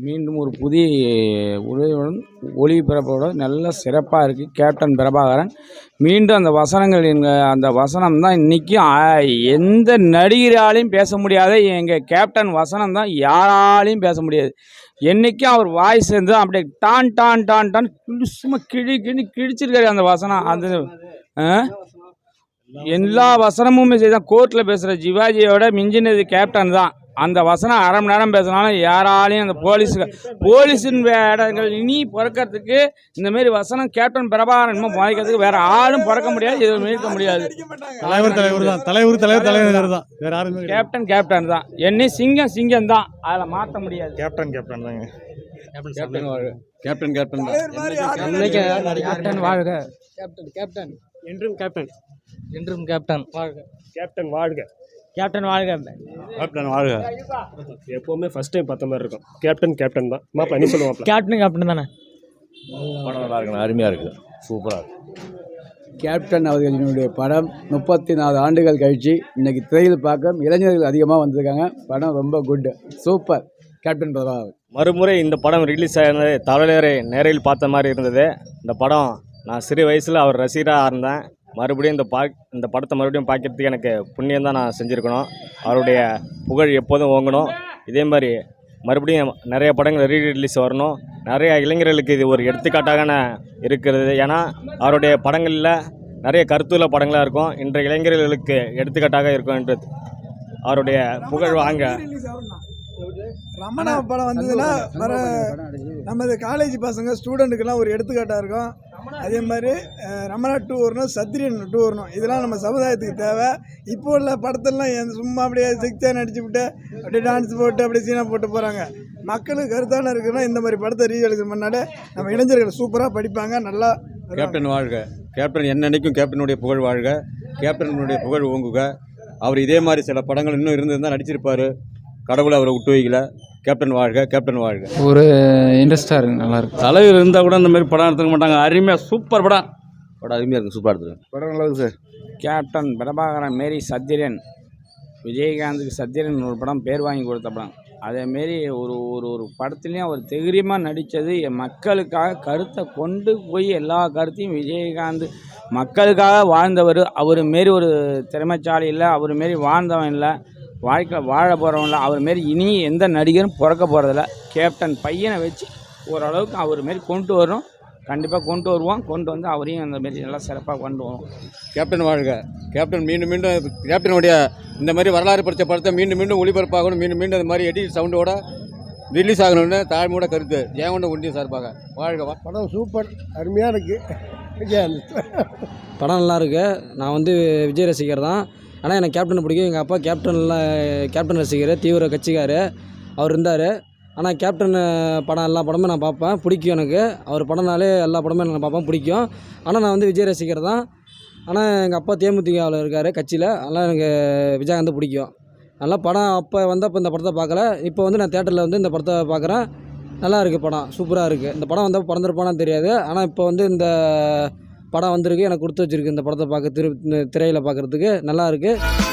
மீண்டும் ஒரு புதிய உதவியுடன் ஒளிபரப்போட நல்ல சிறப்பாக இருக்குது. கேப்டன் பிரபாகரன் மீண்டும் அந்த வசனங்கள் அந்த வசனம் தான் இன்றைக்கும் எந்த நடிகராலையும் பேச முடியாத எங்கள் கேப்டன் வசனம் தான் யாராலையும் பேச முடியாது. என்றைக்கும் அவர் வாய்ஸ் இருந்து அப்படியே டான் டான் டான் டான் சும்மா கிழிச்சிருக்காரு அந்த வசனம். அது எல்லா வசனமுமே சரிதான். கோர்ட்டில் பேசுகிற சிவாஜியோட மிஞ்சினது கேப்டன் தான். அந்த வசனம் அரை மணி நேரம் பேசினாலும் யாராலையும் அந்த போலீஸின் இடங்கள் இனி பிறக்கிறதுக்கு இந்தமாரி வசனம் கேப்டன் பிரபாகரன் பிறக்கிறதுக்கு வேற ஆளும் பிறக்க முடியாது, இதை மீட்க முடியாது. தலைவர் தான், வேற யாரும் கேப்டன் தான். என்ன சிங்கம் தான், அதில் மாற்ற முடியாது. கேப்டன் தாங்க. கேப்டன் வாழ்க. கேப்டன் என்றும் கேப்டன். வாழ்க. கேப்டன் வாழ்க. கேப்டன் வாழ்க. கேப்டன் வாழ்க. எப்பவுமே ஃபர்ஸ்ட் டைம் பார்த்த மாதிரி இருக்கும். கேப்டன் தான். மாப்பிள்ள நீ சொல்லுவாங்க. கேப்டன் தானே. படம் நல்லா இருக்குண்ணா, அருமையாக இருக்குது, சூப்பராக இருக்குது. கேப்டன் அவர்களினுடைய படம் 34 ஆண்டுகள் கழிச்சு இன்னைக்கு திரையில் பார்க்க இளைஞர்கள் அதிகமாக வந்திருக்காங்க. படம் ரொம்ப குட், சூப்பர். கேப்டன் பிரபாகரன் மறுமுறை இந்த படம் ரிலீஸ் ஆனது தலைவரை நேரில் பார்த்த மாதிரி இருந்தது. இந்த படம் நான் சிறு வயசில் அவர் ரசிகராக இருந்தேன். மறுபடியும் இந்த படத்தை மறுபடியும் பார்க்கறதுக்கு எனக்கு புண்ணியம் தான் நான் செஞ்சுருக்கணும். அவருடைய புகழ் எப்போதும் ஓங்கணும். இதே மாதிரி மறுபடியும் நிறைய படங்கள் ரீரிலீஸ் வரணும். நிறைய இளைஞர்களுக்கு இது ஒரு எடுத்துக்காட்டாக இருக்கிறது. ஏன்னா அவருடைய படங்களில் நிறைய கருத்துள்ள படங்களாக இருக்கும். இன்றைய இளைஞர்களுக்கு எடுத்துக்காட்டாக இருக்கும் என்று அவருடைய புகழ் வாங்க. ரமணா படம் வந்ததுன்னா வர நமது காலேஜ் பசங்க ஸ்டூடெண்ட்டுக்கெல்லாம் ஒரு எடுத்துக்காட்டாக இருக்கும். அதே மாதிரி ரமணா 2 வரணும், சத்ரியன் 2 வரணும். இதெல்லாம் நம்ம சமுதாயத்துக்கு தேவை. இப்போ உள்ள படத்தெல்லாம் சும்மா அப்படியே சிக்ஸாக நடிச்சு விட்டு அப்படியே டான்ஸ் போட்டு அப்படியே சீனா போட்டு போகிறாங்க. மக்களுக்கு கருத்தான இருக்குன்னா இந்த மாதிரி படத்தை ரீஎலிஸ் பண்ணாலே நம்ம இளைஞர்கள் சூப்பராக படிப்பாங்க. நல்லா கேப்டன் வாழ்க. கேப்டன் என்னன்னைக்கும் கேப்டனுடைய புகழ் வாழ்க. கேப்டனுடைய புகழ் ஓங்குக. அவர் இதே மாதிரி சில படங்கள் இன்னும் இருந்திருந்தால் நடிச்சிருப்பார். கடவுளை அவரை விட்டு வைக்கல. கேப்டன் வாழ்க. கேப்டன் வாழ்க. ஒரு இன்ட்ரெஸ்டாக இருக்குது, நல்லா இருக்குது. தலைவர் இருந்தால் கூட இந்த மாதிரி படம் எடுத்துக்க மாட்டாங்க. அருமையாக சூப்பர் படம் அருமையாக இருக்குது, சூப்பராக எடுத்துருக்கு. படம் நல்லா இருக்குது சார். கேப்டன் பிரபாகரன் மாரி சத்திரன், விஜயகாந்துக்கு சத்திரன் ஒரு படம் பேர் வாங்கி கொடுத்த படம். அதேமாரி ஒரு படத்துலேயும் அவர் தைரியமாக நடித்தது. மக்களுக்காக கருத்தை கொண்டு போய் எல்லா கருத்தையும் விஜயகாந்த் மக்களுக்காக வாழ்ந்தவர். அவர் மாரி ஒரு திறமைசாலி இல்லை, அவர் மாரி வாழ்ந்தவன் இல்லை, வாழ்க்கை வாழ போகிறவன் இல்லை. அவர் மாரி இனி எந்த நடிகரும் பிறக்க போகிறதில்ல. கேப்டன் பையனை வச்சு ஓரளவுக்கு அவர் மாரி கொண்டு வரணும். கண்டிப்பாக கொண்டு வருவோம். கொண்டு வந்து அவரையும் அந்த மாரி நல்லா சிறப்பாக கொண்டு வரும். கேப்டன் வாழ்க. கேப்டன் மீண்டும் கேப்டனுடைய இந்த மாதிரி வரலாறு படித்த படத்தை மீண்டும் ஒளிபரப்பாகணும். மீண்டும் இந்த மாதிரி எடிட் சவுண்டோட ரிலீஸ் ஆகணும்னு தாழ்மையோட கருத்து ஜெயங்கொண்ட ஒன்றிய சார்பாக வாழ்க. படம் சூப்பர், அருமையாக இருக்குது. படம் நல்லா இருக்குது. நான் விஜய் ரசிகர் தான். ஆனால் எனக்கு கேப்டன் பிடிக்கும். எங்கள் அப்பா கேப்டன் ரசிகர், தீவிர கட்சிக்கார் அவர் இருந்தார். ஆனால் கேப்டன் படம் எல்லா படமும் நான் பார்ப்பேன், பிடிக்கும் எனக்கு. அவர் படம்னாலே எல்லா படமும் நான் பார்ப்பேன், பிடிக்கும். ஆனால் நான் விஜய் ரசிகர் தான். ஆனால் எங்கள் அப்பா தேமுதிகவில் இருக்கார் கட்சியில். அதனால் எனக்கு விஜயகாந்த் பிடிக்கும். நல்லா படம் அப்போ வந்தப்போ இந்த படத்தை பார்க்கல. இப்போ நான் தேட்டரில் இந்த படத்தை பார்க்குறேன். நல்லா இருக்குது படம், சூப்பராக இருக்குது. இந்த படம் வந்தப்போ பிறந்திருப்பானான்னு தெரியாது. ஆனால் இப்போ இந்த படம் வந்திருக்கு, எனக்கு கொடுத்து வச்சுருக்கு இந்த படத்தை பார்க்க, திரையில் பார்க்குறதுக்கு நல்லா இருக்குது.